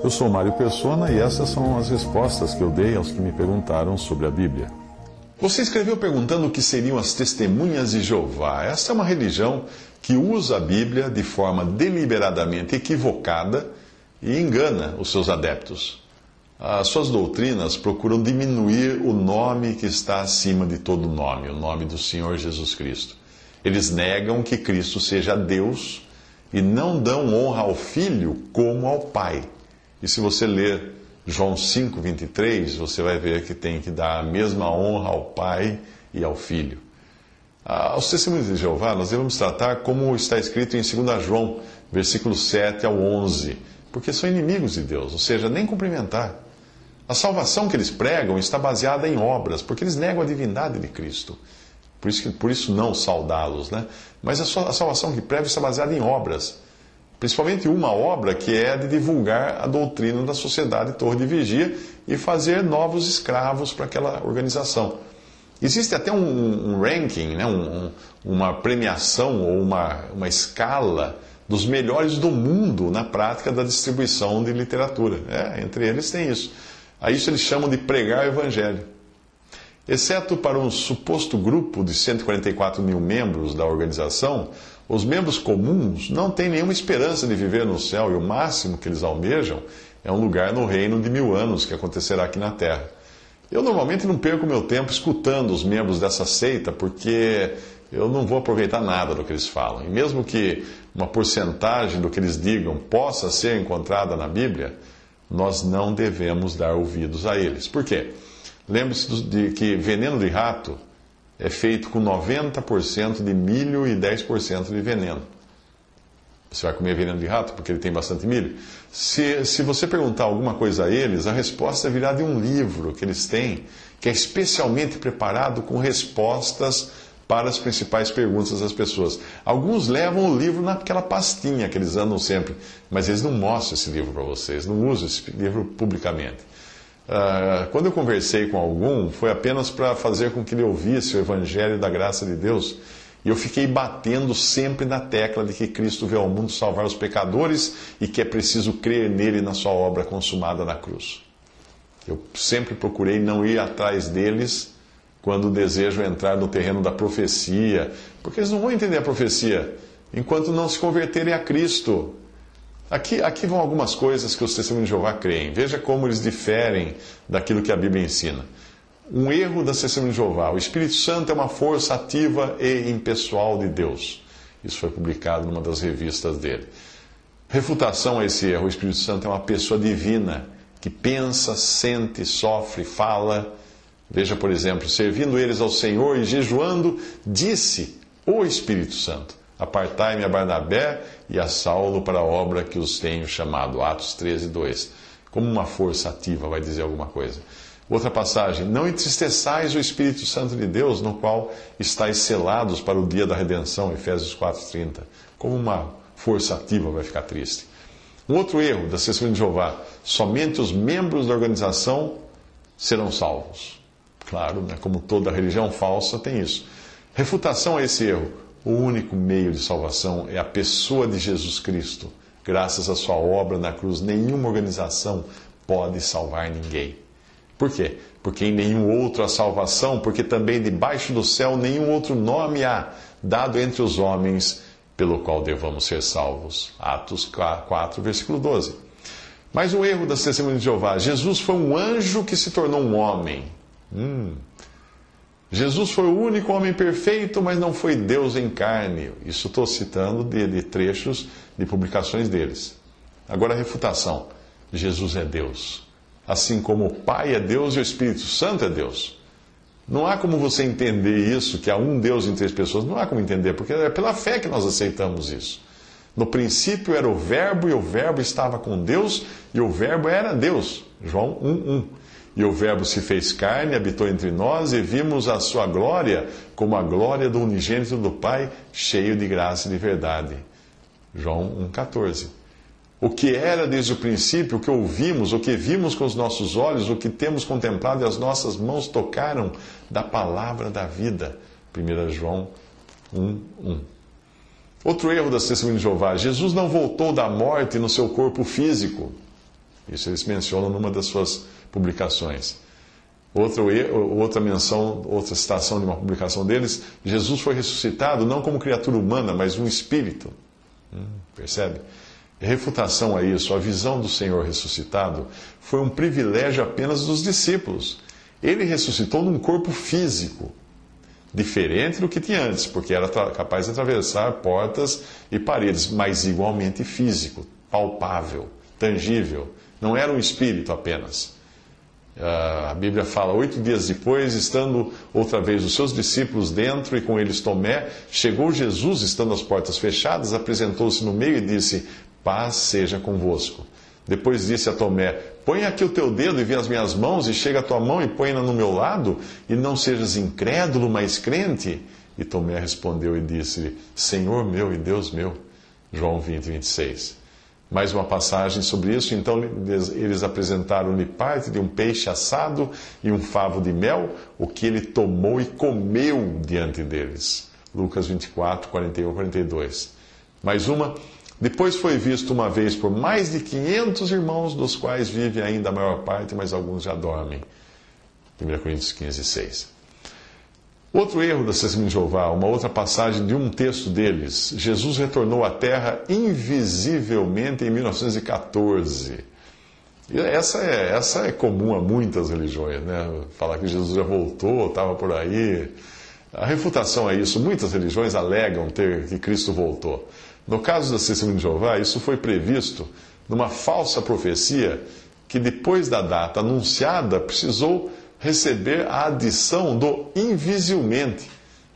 Eu sou Mário Persona e essas são as respostas que eu dei aos que me perguntaram sobre a Bíblia. Você escreveu perguntando o que seriam as testemunhas de Jeová. Esta é uma religião que usa a Bíblia de forma deliberadamente equivocada e engana os seus adeptos. As suas doutrinas procuram diminuir o nome que está acima de todo nome, o nome do Senhor Jesus Cristo. Eles negam que Cristo seja Deus e não dão honra ao Filho como ao Pai. E se você ler João 5:23, você vai ver que tem que dar a mesma honra ao Pai e ao Filho. Os testemunhos de Jeová nós devemos tratar como está escrito em 2 João, versículos 7 ao 11, porque são inimigos de Deus, ou seja, nem cumprimentar. A salvação que eles pregam está baseada em obras, porque eles negam a divindade de Cristo. Por isso não saudá-los, né? Mas a salvação que pregam está baseada em obras. Principalmente uma obra que é de divulgar a doutrina da Sociedade Torre de Vigia e fazer novos escravos para aquela organização. Existe até um ranking, né? Uma premiação ou uma escala dos melhores do mundo na prática da distribuição de literatura. Entre eles tem isso. A isso eles chamam de pregar o evangelho. Exceto para um suposto grupo de 144 mil membros da organização, os membros comuns não têm nenhuma esperança de viver no céu e o máximo que eles almejam é um lugar no reino de 1000 anos que acontecerá aqui na terra. Eu normalmente não perco meu tempo escutando os membros dessa seita porque eu não vou aproveitar nada do que eles falam. E mesmo que uma porcentagem do que eles digam possa ser encontrada na Bíblia, nós não devemos dar ouvidos a eles. Por quê? Lembre-se de que veneno de rato é feito com 90% de milho e 10% de veneno. Você vai comer veneno de rato porque ele tem bastante milho? Se você perguntar alguma coisa a eles, a resposta virá de um livro que eles têm, que é especialmente preparado com respostas para as principais perguntas das pessoas. Alguns levam o livro naquela pastinha que eles andam sempre, mas eles não mostram esse livro para vocês, não usam esse livro publicamente. Quando eu conversei com algum, foi apenas para fazer com que ele ouvisse o Evangelho da graça de Deus. E eu fiquei batendo sempre na tecla de que Cristo veio ao mundo salvar os pecadores e que é preciso crer nele na sua obra consumada na cruz. Eu sempre procurei não ir atrás deles quando desejam entrar no terreno da profecia, porque eles não vão entender a profecia enquanto não se converterem a Cristo. Aqui vão algumas coisas que os testemunhos de Jeová creem. Veja como eles diferem daquilo que a Bíblia ensina. Um erro das testemunhas de Jeová. O Espírito Santo é uma força ativa e impessoal de Deus. Isso foi publicado numa das revistas dele. Refutação a esse erro. O Espírito Santo é uma pessoa divina que pensa, sente, sofre, fala. Veja, por exemplo, servindo eles ao Senhor e jejuando, disse o Espírito Santo: apartai-me a Barnabé e a Saulo para a obra que os tenho chamado. Atos 13:2. Como uma força ativa vai dizer alguma coisa. Outra passagem: não entristeçais o Espírito Santo de Deus, no qual estáis selados para o dia da redenção. Efésios 4:30. Como uma força ativa vai ficar triste. Um outro erro da testemunha de Jeová: somente os membros da organização serão salvos. Claro, né? Como toda religião falsa tem isso. Refutação a esse erro: o único meio de salvação é a pessoa de Jesus Cristo. Graças à sua obra na cruz, nenhuma organização pode salvar ninguém. Por quê? Porque em nenhum outro há salvação, porque também debaixo do céu nenhum outro nome há dado entre os homens pelo qual devamos ser salvos. Atos 4, versículo 12. Mais um erro das testemunhas de Jeová: Jesus foi um anjo que se tornou um homem. Jesus foi o único homem perfeito, mas não foi Deus em carne. Isso estou citando de trechos de publicações deles. Agora a refutação: Jesus é Deus. Assim como o Pai é Deus e o Espírito Santo é Deus. Não há como você entender isso, que há um Deus em 3 pessoas. Não há como entender, porque é pela fé que nós aceitamos isso. No princípio era o Verbo, e o Verbo estava com Deus, e o Verbo era Deus. João 1:1. E o Verbo se fez carne, habitou entre nós, e vimos a sua glória como a glória do unigênito do Pai, cheio de graça e de verdade. João 1,14. O que era desde o princípio, o que ouvimos, o que vimos com os nossos olhos, o que temos contemplado e as nossas mãos tocaram da palavra da vida. 1 João 1:1. Outro erro das testemunhas de Jeová: Jesus não voltou da morte no seu corpo físico. Isso eles mencionam numa das suas publicações. Outra menção, outra citação de uma publicação deles: Jesus foi ressuscitado não como criatura humana, mas um espírito. Percebe? Refutação a isso: a visão do Senhor ressuscitado foi um privilégio apenas dos discípulos. Ele ressuscitou num corpo físico, diferente do que tinha antes, porque era capaz de atravessar portas e paredes, mas igualmente físico, palpável, tangível. Não era um espírito apenas. A Bíblia fala: 8 dias depois, estando outra vez os seus discípulos dentro e com eles Tomé, chegou Jesus, estando as portas fechadas, apresentou-se no meio e disse: paz seja convosco. Depois disse a Tomé: põe aqui o teu dedo e vê as minhas mãos, e chega a tua mão e põe-na no meu lado, e não sejas incrédulo, mas crente. E Tomé respondeu e disse: Senhor meu e Deus meu. João 20, 26. Mais uma passagem sobre isso: então eles apresentaram-lhe parte de um peixe assado e um favo de mel, o que ele tomou e comeu diante deles. Lucas 24, 41, 42. Mais uma: depois foi visto uma vez por mais de 500 irmãos, dos quais vive ainda a maior parte, mas alguns já dormem. 1 Coríntios 15, 6. Outro erro da testemunha de Jeová, uma outra passagem de um texto deles: Jesus retornou à Terra invisivelmente em 1914. Essa é comum a muitas religiões, né? Falar que Jesus já voltou, estava por aí. A refutação a isso: muitas religiões alegam que Cristo voltou. No caso da testemunha de Jeová, isso foi previsto numa falsa profecia que, depois da data anunciada, precisou receber a adição do invisivelmente,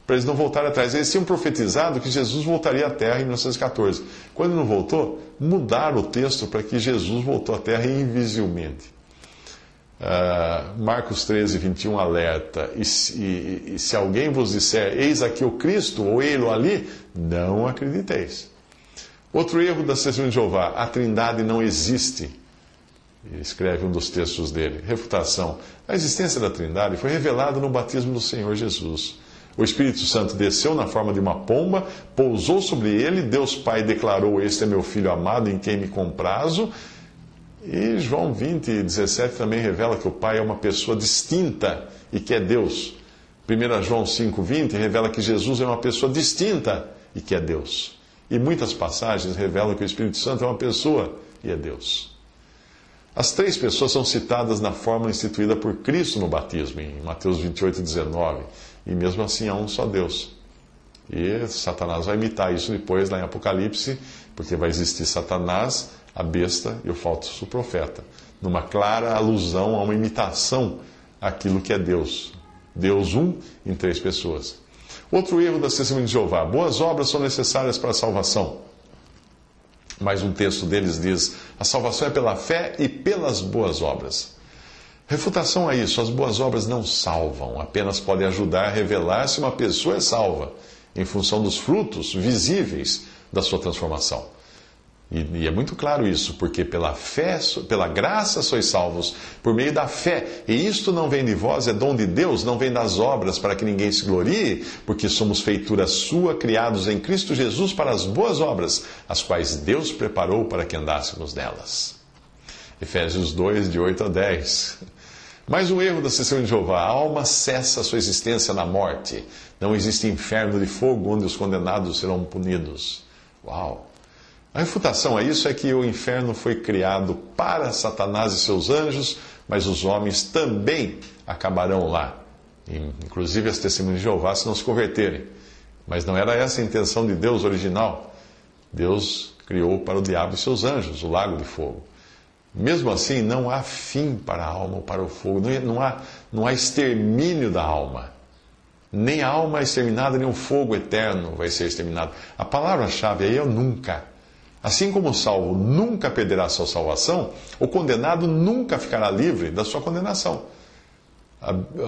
para eles não voltarem atrás. Eles tinham profetizado que Jesus voltaria à Terra em 1914. Quando não voltou, mudaram o texto para que Jesus voltou à Terra invisivelmente. Marcos 13, 21 alerta: e se alguém vos disser, eis aqui o Cristo, ou ele ali, não acrediteis. Outro erro da testemunha de Jeová: a Trindade não existe. Escreve um dos textos dele. Refutação: a existência da Trindade foi revelada no batismo do Senhor Jesus. O Espírito Santo desceu na forma de uma pomba, pousou sobre ele, Deus Pai declarou: este é meu Filho amado, em quem me comprazo. E João 20, 17 também revela que o Pai é uma pessoa distinta e que é Deus. 1 João 5, 20 revela que Jesus é uma pessoa distinta e que é Deus. E muitas passagens revelam que o Espírito Santo é uma pessoa e é Deus. As 3 pessoas são citadas na fórmula instituída por Cristo no batismo, em Mateus 28, 19. E mesmo assim há um só Deus. E Satanás vai imitar isso depois lá em Apocalipse, porque vai existir Satanás, a besta e o falso profeta, numa clara alusão a uma imitação àquilo que é Deus. Deus um em 3 pessoas. Outro erro das testemunhas de Jeová: boas obras são necessárias para a salvação. Mais um texto deles diz: a salvação é pela fé e pelas boas obras. Refutação a isso: as boas obras não salvam, apenas podem ajudar a revelar se uma pessoa é salva, em função dos frutos visíveis da sua transformação. E é muito claro isso, porque pela fé, pela graça sois salvos, por meio da fé. E isto não vem de vós, é dom de Deus, não vem das obras, para que ninguém se glorie, porque somos feitura sua, criados em Cristo Jesus para as boas obras, as quais Deus preparou para que andássemos nelas. Efésios 2, de 8 a 10. Mais um erro da testemunha de Jeová: a alma cessa a sua existência na morte. Não existe inferno de fogo onde os condenados serão punidos. Uau! A refutação a isso é que o inferno foi criado para Satanás e seus anjos, mas os homens também acabarão lá. Inclusive as testemunhas de Jeová, se não se converterem. Mas não era essa a intenção de Deus original. Deus criou para o diabo e seus anjos o lago de fogo. Mesmo assim, não há fim para a alma ou para o fogo. Não há extermínio da alma. Nem a alma é exterminada, nem o fogo eterno vai ser exterminado. A palavra-chave aí é nunca. Assim como o salvo nunca perderá sua salvação, o condenado nunca ficará livre da sua condenação.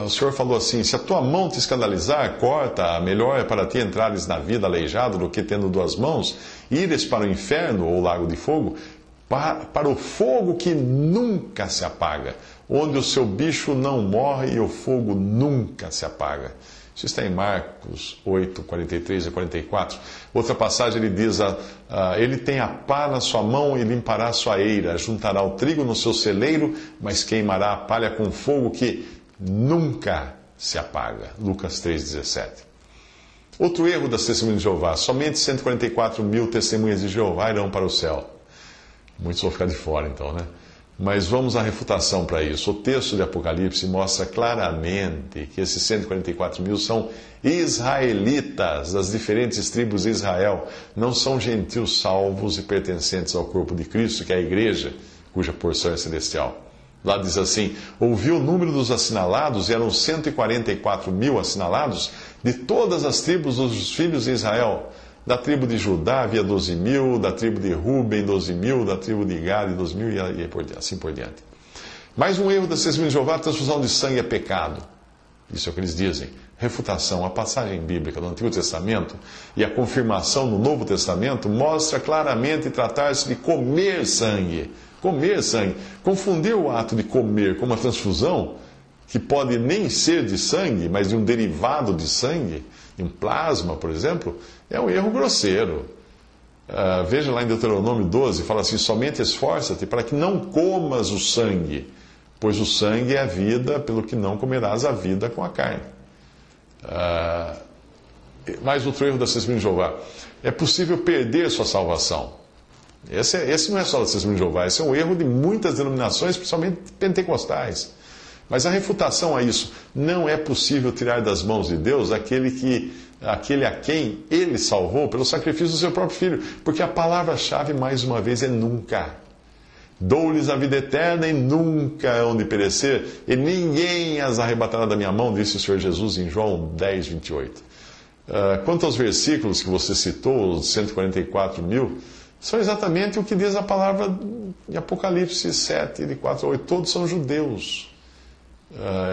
O Senhor falou assim: se a tua mão te escandalizar, corta, melhor é para ti entrares na vida aleijado do que tendo 2 mãos, ires para o inferno ou lago de fogo, para o fogo que nunca se apaga, onde o seu bicho não morre e o fogo nunca se apaga. Isso está em Marcos 8, 43 a 44. Outra passagem ele diz, ele tem a pá na sua mão e limpará a sua eira, juntará o trigo no seu celeiro, mas queimará a palha com fogo que nunca se apaga. Lucas 3,17. Outro erro das testemunhas de Jeová, somente 144 mil testemunhas de Jeová irão para o céu. Muitos vão ficar de fora então, né? Mas vamos à refutação para isso. O texto de Apocalipse mostra claramente que esses 144 mil são israelitas das diferentes tribos de Israel. Não são gentios salvos e pertencentes ao corpo de Cristo, que é a igreja, cuja porção é celestial. Lá diz assim, ouviu o número dos assinalados, e eram 144 mil assinalados, de todas as tribos dos filhos de Israel. Da tribo de Judá havia 12 mil, da tribo de Ruben 12 mil, da tribo de Gad 12 mil e assim por diante. Mais um erro das testemunhas de Jeová, a transfusão de sangue é pecado. Isso é o que eles dizem. Refutação, a passagem bíblica do Antigo Testamento e a confirmação no Novo Testamento mostra claramente tratar-se de comer sangue. Comer sangue. Confundir o ato de comer com uma transfusão, que pode nem ser de sangue, mas de um derivado de sangue, um plasma, por exemplo, é um erro grosseiro. Veja lá em Deuteronômio 12, fala assim, somente esforça-te para que não comas o sangue, pois o sangue é a vida, pelo que não comerás a vida com a carne. Mais outro erro da testemunha de Jeová. É possível perder sua salvação. Esse não é só da testemunha de Jeová, esse é um erro de muitas denominações, principalmente pentecostais. Mas a refutação a isso, não é possível tirar das mãos de Deus aquele a quem Ele salvou pelo sacrifício do seu próprio Filho. Porque a palavra-chave, mais uma vez, é nunca. Dou-lhes a vida eterna e nunca hão de perecer, e ninguém as arrebatará da minha mão, disse o Senhor Jesus em João 10, 28. Quanto aos versículos que você citou, os 144 mil, são exatamente o que diz a palavra em Apocalipse 7, de 4 a 8. Todos são judeus.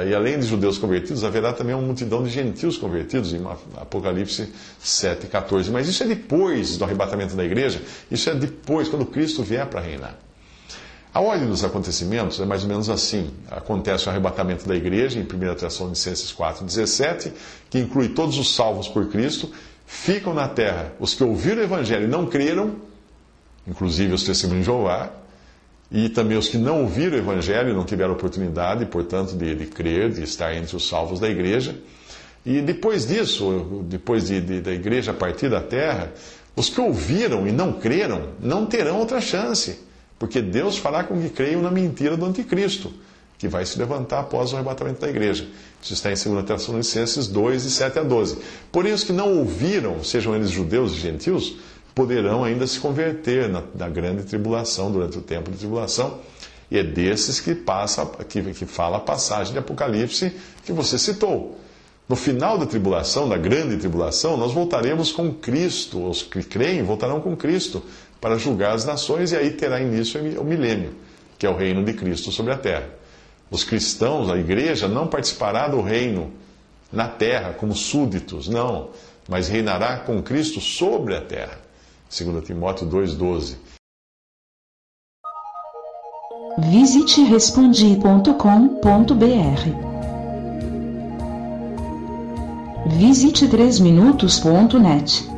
E além de judeus convertidos, haverá também uma multidão de gentios convertidos, em Apocalipse 7, 14. Mas isso é depois do arrebatamento da igreja, isso é depois, quando Cristo vier para reinar. A ordem dos acontecimentos é mais ou menos assim. Acontece o arrebatamento da igreja, em 1 Tessalonicenses 4, 17, que inclui todos os salvos por Cristo, ficam na terra os que ouviram o evangelho e não creram, inclusive os testemunhos de Jeová, e também os que não ouviram o Evangelho, não tiveram oportunidade, portanto, de crer, de estar entre os salvos da igreja. E depois disso, depois da igreja partir da terra, os que ouviram e não creram não terão outra chance, porque Deus fará com que creiam na mentira do anticristo, que vai se levantar após o arrebatamento da igreja. Isso está em 2 Tessalonicenses 2, de 7 a 12. Porém, os que não ouviram, sejam eles judeus e gentios, poderão ainda se converter na grande tribulação, durante o tempo de tribulação. E é desses que fala a passagem de Apocalipse que você citou. No final da tribulação, da grande tribulação, nós voltaremos com Cristo. Os que creem voltarão com Cristo para julgar as nações, e aí terá início o milênio, que é o reino de Cristo sobre a terra. Os cristãos, a igreja, não participará do reino na terra como súditos, não, mas reinará com Cristo sobre a terra. 2 Timóteo 2,12. Visite respondi.com.br. Visite 3minutos.net.